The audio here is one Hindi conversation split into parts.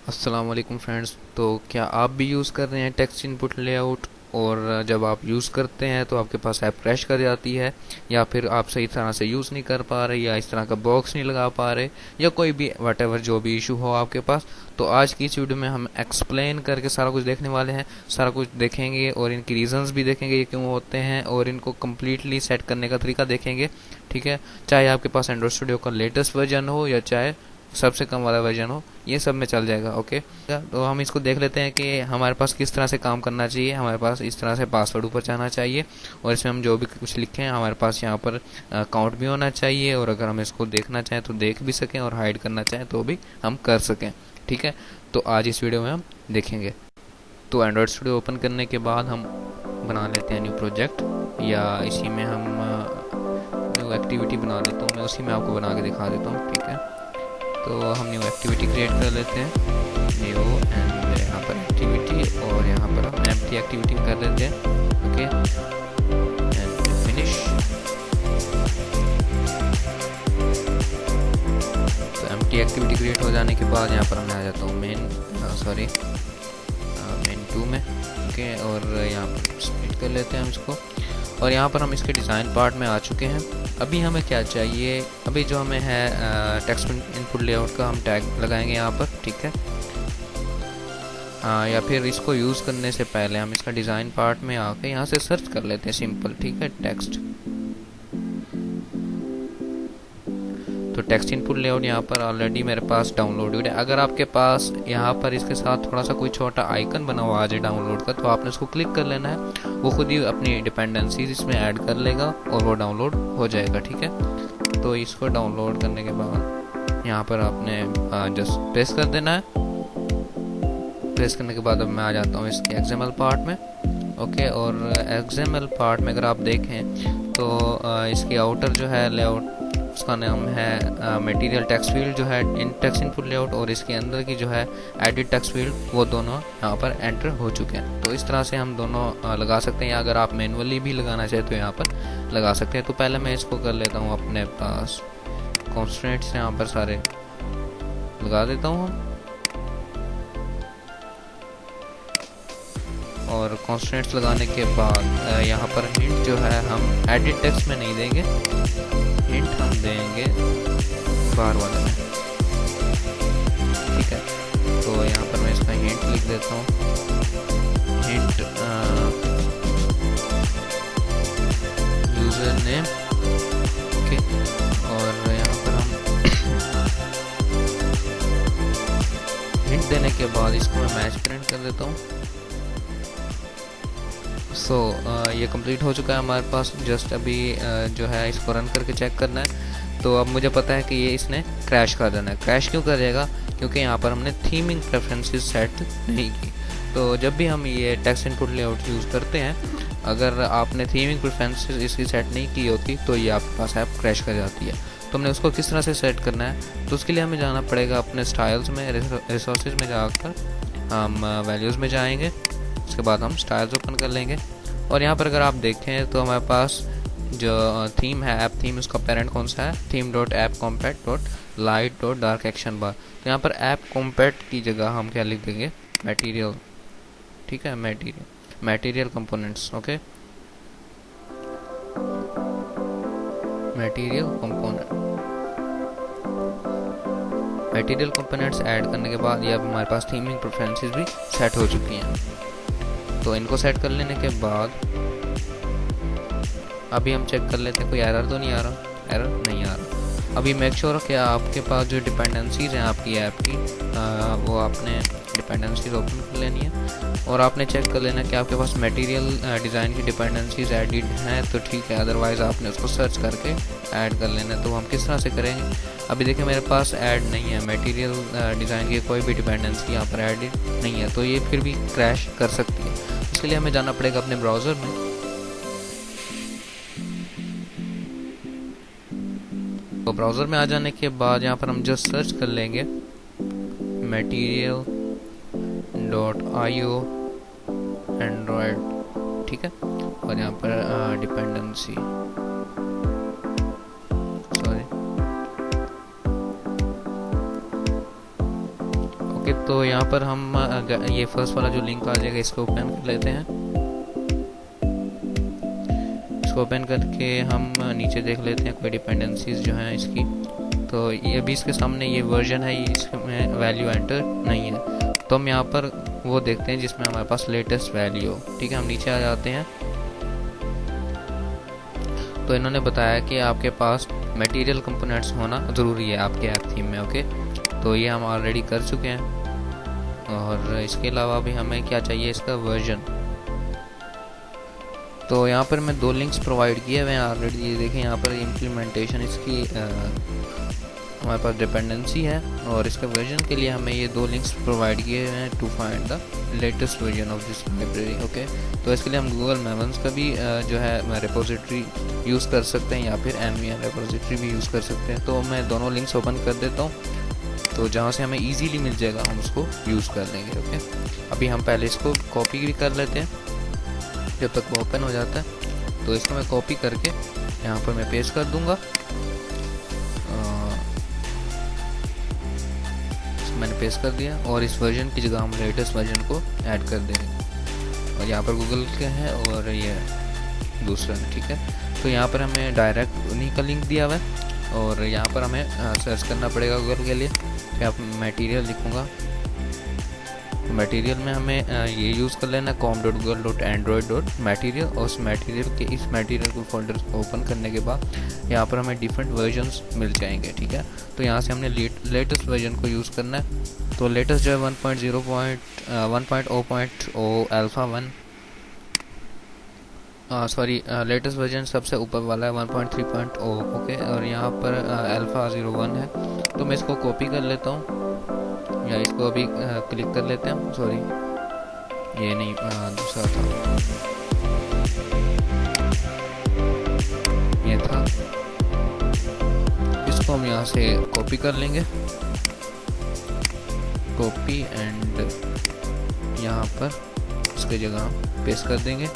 अस्सलाम वालेकुम फ्रेंड्स। तो क्या आप भी यूज़ कर रहे हैं टेक्स्ट इनपुट लेआउट और जब आप यूज़ करते हैं तो आपके पास ऐप क्रैश कर जाती है, या फिर आप सही तरह से यूज़ नहीं कर पा रहे, या इस तरह का बॉक्स नहीं लगा पा रहे, या कोई भी वटेवर जो भी इशू हो आपके पास। तो आज की इस वीडियो में हम एक्सप्लेन करके सारा कुछ देखने वाले हैं, सारा कुछ देखेंगे और इनकी रीजंस भी देखेंगे ये क्यों होते हैं, और इनको कम्प्लीटली सेट करने का तरीका देखेंगे। ठीक है, चाहे आपके पास एंड्रॉइड स्टूडियो का लेटेस्ट वर्जन हो या चाहे सबसे कम वाला वर्जन हो, ये सब में चल जाएगा। ओके, तो हम इसको देख लेते हैं कि हमारे पास किस तरह से काम करना चाहिए। हमारे पास इस तरह से पासवर्ड ऊपर जाना चाहिए और इसमें हम जो भी कुछ लिखे हैं हमारे पास यहाँ पर अकाउंट भी होना चाहिए, और अगर हम इसको देखना चाहें तो देख भी सकें, और हाइड करना चाहें तो भी हम कर सकें। ठीक है, तो आज इस वीडियो में हम देखेंगे। तो एंड्रॉयड स्टूडियो ओपन करने के बाद हम बना लेते हैं न्यू प्रोजेक्ट, या इसी में हम न्यू एक्टिविटी बना लेता हूँ। मैं उसी में आपको बना के दिखा देता हूँ। ठीक है, तो हम न्यू एक्टिविटी क्रिएट कर लेते हैं, न्यू एंड यहाँ पर एक्टिविटी, और यहाँ पर हम एम्प्टी एक्टिविटी कर लेते हैं। Okay, and finish. तो एम्प्टी एक्टिविटी क्रिएट हो जाने के बाद यहाँ पर मैं आ जाता हूँ मेन टू में। ओके, और यहाँ पर सबमिट कर लेते हैं हम इसको, और यहाँ पर हम इसके डिज़ाइन पार्ट में आ चुके हैं। अभी हमें क्या चाहिए, अभी जो हमें है टेक्स्ट इनपुट लेआउट का हम टैग लगाएंगे यहाँ पर। ठीक है, या फिर इसको यूज़ करने से पहले हम इसका डिज़ाइन पार्ट में आके यहाँ से सर्च कर लेते हैं सिंपल। ठीक है, टेक्स्ट, तो टेक्स्ट इनपुट लेआउट यहाँ पर ऑलरेडी मेरे पास डाउनलोडेड है। अगर आपके पास यहाँ पर इसके साथ थोड़ा सा कोई छोटा आइकन बना हुआ आ जाए डाउनलोड का, तो आपने उसको क्लिक कर लेना है, वो खुद ही अपनी डिपेंडेंसीज इसमें ऐड कर लेगा और वो डाउनलोड हो जाएगा। ठीक है, तो इसको डाउनलोड करने के बाद यहाँ पर आपने जस्ट प्रेस कर देना है। प्रेस करने के बाद अब मैं आ जाता हूँ इसके एक्सएमएल पार्ट में। ओके, और एक्सएमएल पार्ट में अगर आप देखें तो इसकी आउटर जो है लेआउट, उसका नाम है मटेरियल टेक्स्ट फील्ड जो है इन टेक्स्ट इनपुट लेआउट, और इसके अंदर की जो है एडिट टेक्स्ट फील्ड, वो दोनों यहाँ पर एंटर हो चुके हैं। तो इस तरह से हम दोनों लगा सकते हैं, या अगर आप मैनुअली भी लगाना चाहें तो यहाँ पर लगा सकते हैं। तो पहले मैं इसको कर लेता हूँ अपने पास कॉन्स्टेंट्स यहाँ पर सारे लगा देता हूँ हम, और कॉन्स्टेंट्स लगाने के बाद यहाँ पर हिंट जो है हम एडिट टेक्स्ट में नहीं देंगे, हिंट हम देंगे बार वाले में। ठीक है, तो यहाँ पर मैं इसका हिंट लिख देता हूँ, हिंट यूजर नेम। ओके, और यहाँ पर हम हिंट देने के बाद इसको मैं मैच प्रिंट कर देता हूँ। सो ये कंप्लीट हो चुका है हमारे पास। जस्ट अभी जो है इसको रन करके चेक करना है। तो अब मुझे पता है कि ये इसने क्रैश कर देना है। क्रैश क्यों करेगा? क्योंकि यहाँ पर हमने थीमिंग प्रेफरेंसेस सेट नहीं की। तो जब भी हम ये टेक्स्ट इनपुट लेआउट यूज़ करते हैं, अगर आपने थीमिंग प्रेफरेंसेस इसकी सेट नहीं की होती तो ये आपके पास ऐप क्रैश कर जाती है। तो हमने उसको किस तरह से सेट करना है, तो उसके लिए हमें जाना पड़ेगा अपने स्टाइल्स में, रिसोर्सेज में जाकर हम वैल्यूज़ में जाएंगे। उसके बाद हम स्टाइल्स ओपन कर लेंगे, और यहाँ पर अगर आप देखें तो हमारे पास जो थीम है, ऐप थीम, उसका पेरेंट कौन सा है, theme dot app compat dot light dot dark action bar. तो यहाँ पर ऐप कॉम्पैट की जगह हम क्या लिख देंगे, मटेरियल। ठीक है, material components. Okay, material components add करने के बाद ये अब हमारे पास थीमिंग प्रेफरेंसेस भी सेट हो चुकी हैं। तो इनको सेट कर लेने के बाद अभी हम चेक कर लेते हैं कोई एरर तो नहीं आ रहा। एरर नहीं आ रहा। अभी मेक श्योर कि आपके पास जो डिपेंडेंसीज हैं आपकी ऐप की, वो आपने डिपेंडेंसीज ओपन कर लेनी है, और आपने चेक कर लेना कि आपके पास मटेरियल डिज़ाइन की डिपेंडेंसीज एडिड हैं तो ठीक है, अदरवाइज़ आपने उसको सर्च करके ऐड कर लेना है। तो हम किस तरह से करेंगे, अभी देखिए मेरे पास ऐड नहीं है, मटेरियल डिज़ाइन की कोई भी डिपेंडेंसी यहाँ पर एडिड नहीं है, तो ये फिर भी क्रैश कर सकती है। इसके लिए हमें जाना पड़ेगा अपने ब्राउज़र में। तो ब्राउज़र में आ जाने के बाद यहाँ पर हम जस्ट सर्च कर लेंगे material.io एंड्रॉयड। ठीक है, और यहाँ पर डिपेंडेंसी, सॉरी, ओके, तो यहाँ पर हम ये फर्स्ट वाला जो लिंक आ जाएगा इसको ओपन कर लेते हैं। इसको ओपन करके हम नीचे देख लेते हैं कोई डिपेंडेंसीज जो हैं इसकी। तो ये अभी इसके सामने ये वर्जन है, ये इसमें वैल्यू एंटर नहीं है, तो हम यहाँ पर वो देखते हैं जिसमें हमारे पास लेटेस्ट वैल्यू हो। ठीक है, हम नीचे आ जाते हैं। तो इन्होंने बताया कि आपके पास मटेरियल कंपोनेंट्स होना ज़रूरी है आपके ऐप थीम में। ओके, तो ये हम ऑलरेडी कर चुके हैं। और इसके अलावा भी हमें क्या चाहिए, इसका वर्जन। तो यहाँ पर मैं 2 लिंक्स प्रोवाइड किए हुए हैं ऑलरेडी। ये देखें, यहाँ पर इम्प्लीमेंटेशन इसकी हमारे पास डिपेंडेंसी है, और इसके वर्जन के लिए हमें ये 2 लिंक्स प्रोवाइड किए हुए हैं to find the latest version of this library. Okay, तो इसके लिए हम गूगल मेमन्स का भी जो है रिपोजिटरी यूज़ कर सकते हैं, या फिर एमवीएन रिपोजिटरी भी यूज़ कर सकते हैं। तो मैं दोनों लिंक्स ओपन कर देता हूँ, तो जहाँ से हमें इजीली मिल जाएगा हम उसको यूज़ कर लेंगे। ओके, अभी हम पहले इसको कॉपी भी कर लेते हैं जब तक वो ओपन हो जाता है। तो इसको मैं कॉपी करके यहाँ पर मैं पेस्ट कर दूँगा। मैंने पेस्ट कर दिया, और इस वर्जन की जगह हम लेटेस्ट वर्जन को ऐड कर देंगे। और यहाँ पर गूगल का है और ये दूसरा है। ठीक है, तो यहाँ पर हमें डायरेक्ट उन्हीं का लिंक दिया हुआ है, और यहाँ पर हमें सर्च करना पड़ेगा गूगल के लिए। क्या मटेरियल लिखूँगा, मटेरियल में हमें ये यूज़ कर लेना com.google.android.material, और उस मटेरियल के इस मटेरियल को फोल्डर ओपन करने के बाद यहाँ पर हमें डिफरेंट वर्जन्स मिल जाएंगे। ठीक है, तो यहाँ से हमने लेटेस्ट वर्जन को यूज़ करना है। तो लेटेस्ट जो है 1.0.1.0.0 अल्फ़ा 1, सॉरी लेटेस्ट वर्जन सबसे ऊपर वाला है 1.3.0। ओके, और यहाँ पर अल्फ़ा 01 है। तो मैं इसको कॉपी कर लेता हूँ, या इसको अभी क्लिक कर लेते हैं। सॉरी, ये नहीं, दूसरा था, ये था। इसको हम यहाँ से कॉपी कर लेंगे, कॉपी, एंड यहाँ पर इसके जगह पेस्ट कर देंगे।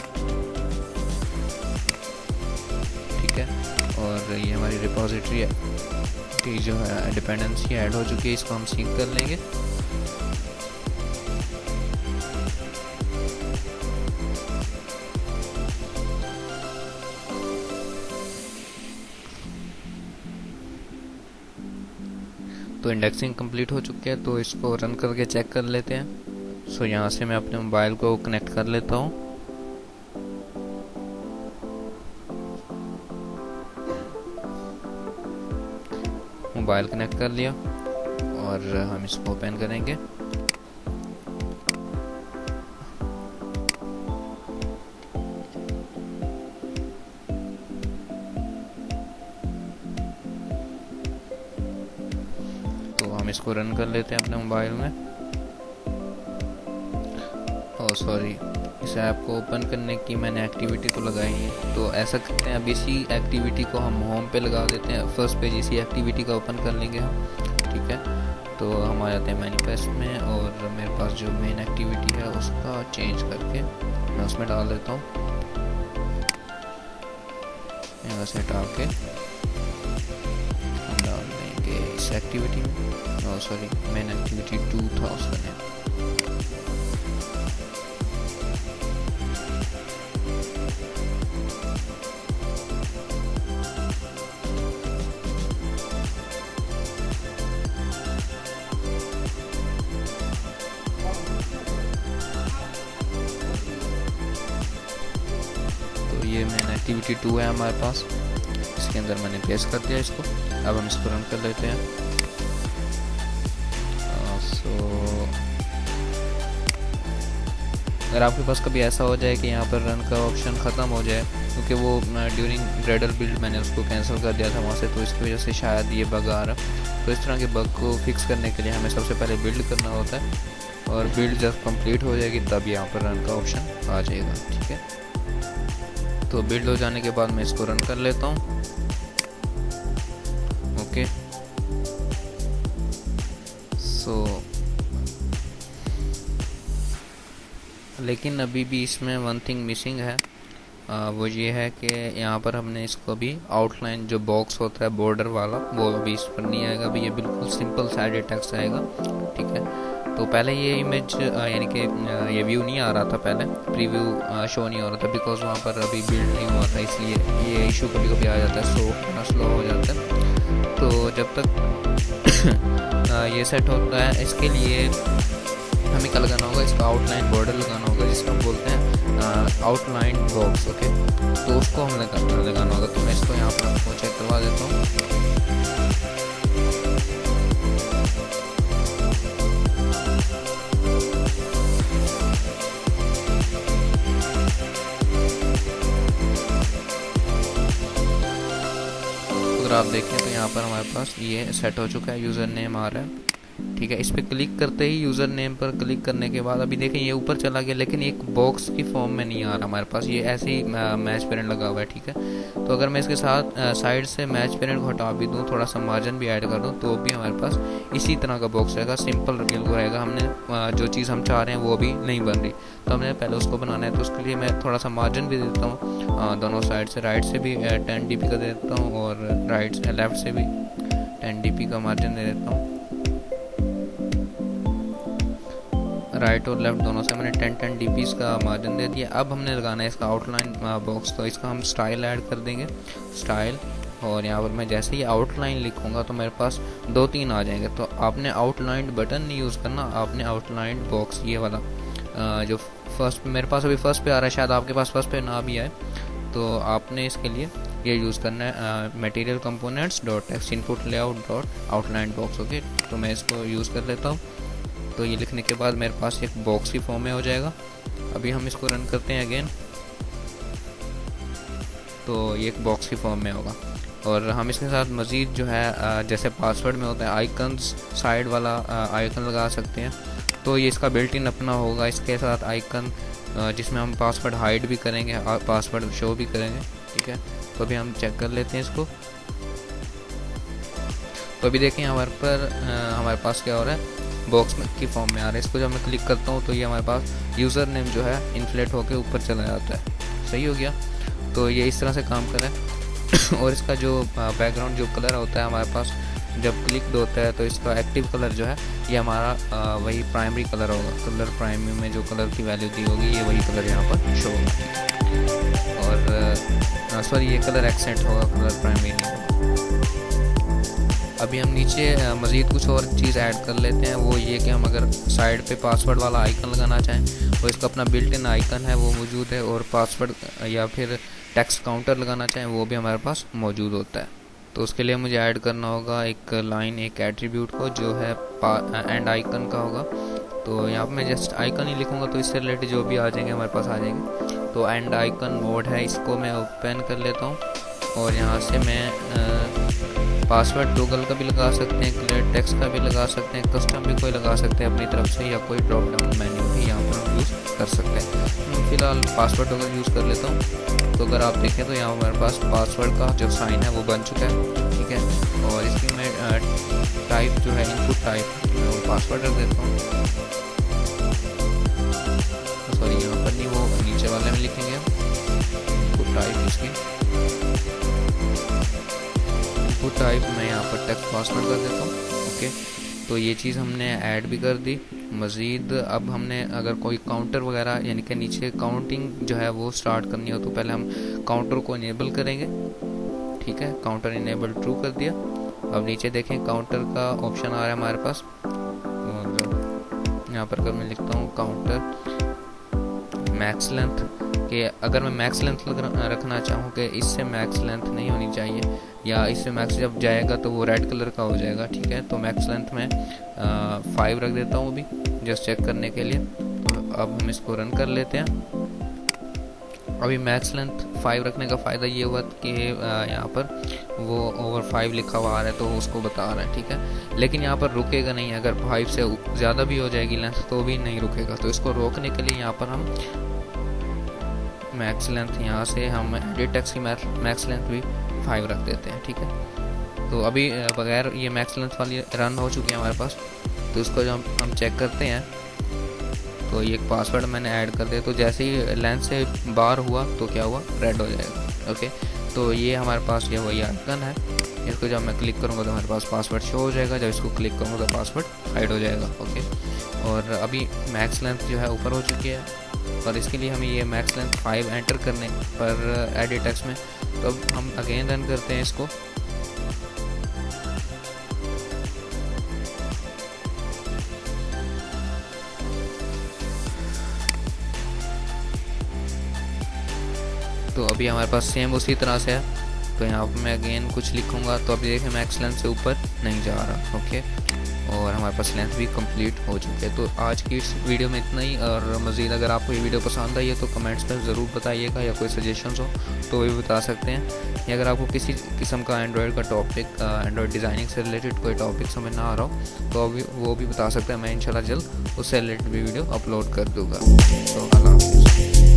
ठीक है, और ये हमारी रिपोजिटरी है की जो है डिपेंडेंसी ऐड हो चुकी है, इसको हम सिंक कर लेंगे। तो इंडेक्सिंग कंप्लीट हो चुकी है, तो इसको रन करके चेक कर लेते हैं। सो यहाँ से मैं अपने मोबाइल को कनेक्ट कर लेता हूँ। मोबाइल कनेक्ट कर लिया, और हम इसको ओपन करेंगे। तो हम इसको रन कर लेते हैं अपने मोबाइल में। ओह सॉरी, इस ऐप को ओपन करने की मैंने एक्टिविटी तो लगाई है। तो ऐसा करते हैं, अब इसी एक्टिविटी को हम होम पे लगा देते हैं। फर्स्ट पेज इसी एक्टिविटी का ओपन कर लेंगे हम। ठीक है, तो हम आ जाते हैं मैनिफेस्ट में, और मेरे पास जो मेन एक्टिविटी है उसका चेंज करके मैं उसमें डाल देता हूँ। यहाँ से हटा के हम डाल देंगे इस एक्टिविटी में। ओह सॉरी, मेन एक्टिविटी 2 था उसका नेम। ये मेन एक्टिविटी 2 है हमारे पास, इसके अंदर मैंने पेस्ट कर दिया इसको। अब हम इसको रन कर लेते हैं। अगर आपके पास कभी ऐसा हो जाए कि यहाँ पर रन का ऑप्शन ख़त्म हो जाए, क्योंकि वो ड्यूरिंग ग्रेडल बिल्ड मैंने उसको कैंसिल कर दिया था वहाँ से, तो इसकी वजह से शायद ये बग आ रहा। तो इस तरह के बग को फिक्स करने के लिए हमें सबसे पहले बिल्ड करना होता है, और बिल्ड जब कंप्लीट हो जाएगी तब यहाँ पर रन का ऑप्शन आ जाएगा। ठीक है, तो बिल्ड हो जाने के बाद मैं इसको रन कर लेता हूँ। ओके, सो लेकिन अभी भी इसमें वन थिंग मिसिंग है, वो ये है कि यहाँ पर हमने इसको भी आउटलाइन जो बॉक्स होता है बॉर्डर वाला, वो अभी इस पर नहीं आएगा। अभी ये बिल्कुल सिंपल साइड टेक्स्ट आएगा। ठीक है, तो पहले ये इमेज यानी कि ये व्यू नहीं आ रहा था, पहले प्रीव्यू शो नहीं हो रहा था, बिकॉज वहाँ पर अभी बिल्ड नहीं हुआ था, इसलिए ये इशू कभी कभी आ जाता है, स्लो हो जाता है। तो जब तक ये सेट होता है, इसके लिए हमें क्या लगाना होगा, इसका आउटलाइन बॉर्डर लगाना होगा, जिसको हम बोलते हैं आउटलाइन बॉक्स। ओके, तो उसको हम लगाना होगा। तो मैं इसको यहाँ पर आपको चेक करवा देता हूँ। अगर आप देखें तो यहाँ पर हमारे पास ये सेट हो चुका है, यूज़र नेम आ रहा है, ठीक है। इस पर क्लिक करते ही यूज़र नेम पर क्लिक करने के बाद अभी देखें ये ऊपर चला गया, लेकिन एक बॉक्स की फॉर्म में नहीं आ रहा हमारे पास, ये ऐसे ही मैच पेरेंट लगा हुआ है, ठीक है। तो अगर मैं इसके साथ साइड से मैच पेरेंट को हटा भी दूँ, थोड़ा सा मार्जिन भी ऐड कर दूँ, तो भी हमारे पास इसी तरह का बॉक्स रहेगा, सिंपल बिल्कुल रहेगा। हमने जो चीज़ हम चाह रहे हैं वो भी नहीं बन रही, तो हमने पहले उसको बनाना है। तो उसके लिए मैं थोड़ा सा मार्जिन भी देता हूँ, दोनों साइड से, राइट से भी 10 dp का दे देता हूँ और लेफ़्ट से भी 10 dp का मार्जिन दे देता हूँ। राइट और लेफ्ट दोनों से मैंने 10 dp का मार्जिन दे दिया। अब हमने लगाना है इसका आउटलाइन बॉक्स, तो इसका हम स्टाइल ऐड कर देंगे, स्टाइल। और यहाँ पर मैं जैसे ही आउटलाइन लिखूँगा तो मेरे पास 2-3 आ जाएंगे। तो आपने आउटलाइन बटन नहीं यूज़ करना, आपने आउटलाइन बॉक्स ये वाला जो फर्स्ट मेरे पास अभी फर्स्ट पे आ रहा है, शायद आपके पास फर्स्ट पे ना भी आए, तो आपने इसके लिए ये यूज़ करना है material components dot text input layout dot outline box. Okay, तो मैं इसको यूज़ कर लेता हूँ। तो ये लिखने के बाद मेरे पास एक बॉक्स की फॉर्म में हो जाएगा। अभी हम इसको रन करते हैं अगेन, तो ये एक बॉक्स की फॉर्म में होगा। और हम इसके साथ मज़ीद जो है जैसे पासवर्ड में होता है आइकन्स, साइड वाला आइकन लगा सकते हैं। तो ये इसका बिल्ट इन अपना होगा, इसके साथ आइकन जिसमें हम पासवर्ड हाइड भी करेंगे, पासवर्ड शो भी करेंगे, ठीक है। तो अभी हम चेक कर लेते हैं इसको। तो अभी देखें हमारे पास क्या हो रहा है, बॉक्स की फॉर्म में आ रहा है। इसको जब मैं क्लिक करता हूँ तो ये हमारे पास यूज़र नेम जो है इन्फ्लेट होकर ऊपर चला जाता है। सही हो गया। तो ये इस तरह से काम कर रहा है। और इसका जो बैकग्राउंड जो कलर होता है हमारे पास जब क्लिक होता है, तो इसका एक्टिव कलर जो है ये हमारा वही प्राइमरी कलर होगा। कलर प्राइमरी में जो कलर की वैल्यू दी होगी ये वही कलर यहाँ पर शो होगा। और सॉरी, ये कलर एक्सेंट होगा, कलर प्राइमरी नहीं होगा। अभी हम नीचे मज़ीद कुछ और चीज़ ऐड कर लेते हैं, वो ये कि हम अगर साइड पे पासवर्ड वाला आइकन लगाना चाहें तो इसका अपना बिल्ट इन आइकन है वो मौजूद है, और पासवर्ड या फिर टेक्स्ट काउंटर लगाना चाहें वो भी हमारे पास मौजूद होता है। तो उसके लिए मुझे ऐड करना होगा एक लाइन, एक एट्रीब्यूट को जो है एंड आइकन का होगा। तो यहाँ पर मैं जस्ट आइकन ही लिखूँगा तो इससे रिलेटेड जो भी आ जाएंगे हमारे पास आ जाएंगे। तो एंड आइकन मोड है, इसको मैं ओपन कर लेता हूँ और यहाँ से मैं पासवर्ड टॉगल का भी लगा सकते हैं, क्लियर टेक्स्ट का भी लगा सकते हैं, कस्टम भी कोई लगा सकते हैं अपनी तरफ से, या कोई ड्रॉप डाउन मेन्यू भी यहाँ पर हम यूज़ कर सकते हैं। फिलहाल पासवर्ड टॉगल यूज़ कर लेता हूँ। तो अगर आप देखें तो यहाँ हमारे पास पासवर्ड का जो साइन है वो बन चुका है, ठीक है। और इसकी मैं टाइप जो है इनपुट टाइप वो पासवर्ड रख देता हूँ। सॉरी, यहाँ पर नहीं, वो नीचे वाले में लिखेंगे इनपुट टाइप। इसकी इनपुट टाइप मैं यहाँ पर टेक्स्ट पासवर्ड कर देता हूँ। ओके, तो ये चीज़ हमने ऐड भी कर दी। मज़ीद अब हमने अगर कोई काउंटर वगैरह यानी कि नीचे काउंटिंग जो है वो स्टार्ट करनी हो तो पहले हम काउंटर को इनेबल करेंगे, ठीक है। काउंटर इनेबल ट्रू कर दिया। अब नीचे देखें काउंटर का ऑप्शन आ रहा है हमारे पास, और यहाँ पर अगर मैं लिखता हूँ काउंटर मैक्स लेंथ, कि अगर मैं मैक्स लेंथ रखना चाहूँ कि इससे मैक्स लेंथ नहीं होनी चाहिए, या इससे मैक्स जब जाएगा तो वो रेड कलर का हो जाएगा, ठीक है। तो मैक्स लेंथ में 5 रख देता हूँ अभी, जस्ट चेक करने के लिए। तो अब हम इसको रन कर लेते हैं। अभी मैक्स लेंथ 5 रखने का फ़ायदा ये हुआ कि यहाँ पर वो ओवर 5 लिखा हुआ आ रहा है तो उसको बता रहा है, ठीक है। लेकिन यहाँ पर रुकेगा नहीं, अगर 5 से ज़्यादा भी हो जाएगी लेंथ तो भी नहीं रुकेगा। तो इसको रोकने के लिए यहाँ पर हम मैक्स लेंथ, यहाँ से हम एडिट टेक्स्ट की मैक्स लेंथ भी 5 रख देते हैं, ठीक है। तो अभी बगैर ये मैक्स लेंथ वाली रन हो चुकी है हमारे पास। तो इसको जब हम चेक करते हैं तो ये एक पासवर्ड मैंने ऐड कर दिया, तो जैसे ही लेंथ से बार हुआ तो क्या हुआ, रेड हो जाएगा। ओके, तो ये हमारे पास ये वही आइकन है। इसको जब मैं क्लिक करूँगा तो हमारे पास पासवर्ड शो हो जाएगा, जब इसको क्लिक करूँगा तो पासवर्ड हाइड हो जाएगा। ओके, और अभी मैक्स लेंथ जो है ऊपर हो चुकी है, और इसके लिए हमें ये मैक्स लेंथ 5 एंटर करने पर एडिट टेक्स्ट में। तो अब हम अगेन रन करते हैं इसको। तो अभी हमारे पास सेम उसी तरह से है। तो यहाँ पर मैं अगेन कुछ लिखूँगा तो अभी देखें मैक्स लेंथ से ऊपर नहीं जा रहा। ओके, और हमारे पास लेंथ भी कंप्लीट हो चुकी है। तो आज की इस वीडियो में इतना ही, और मज़ीद अगर आपको ये वीडियो पसंद आई है तो कमेंट्स में ज़रूर बताइएगा, या कोई सजेशंस हो तो भी बता सकते हैं, या अगर आपको किसी किस्म का एंड्रॉयड का टॉपिक, एंड्रॉयड डिज़ाइनिंग से रिलेटेड कोई टॉपिक समझ ना आ रहा हो तो अभी वो भी बता सकते हैं। मैं इंशाल्लाह जल्द उससे रिलेटेड भी वीडियो अपलोड कर दूँगा। तो अल्लाह हाफ़िज़।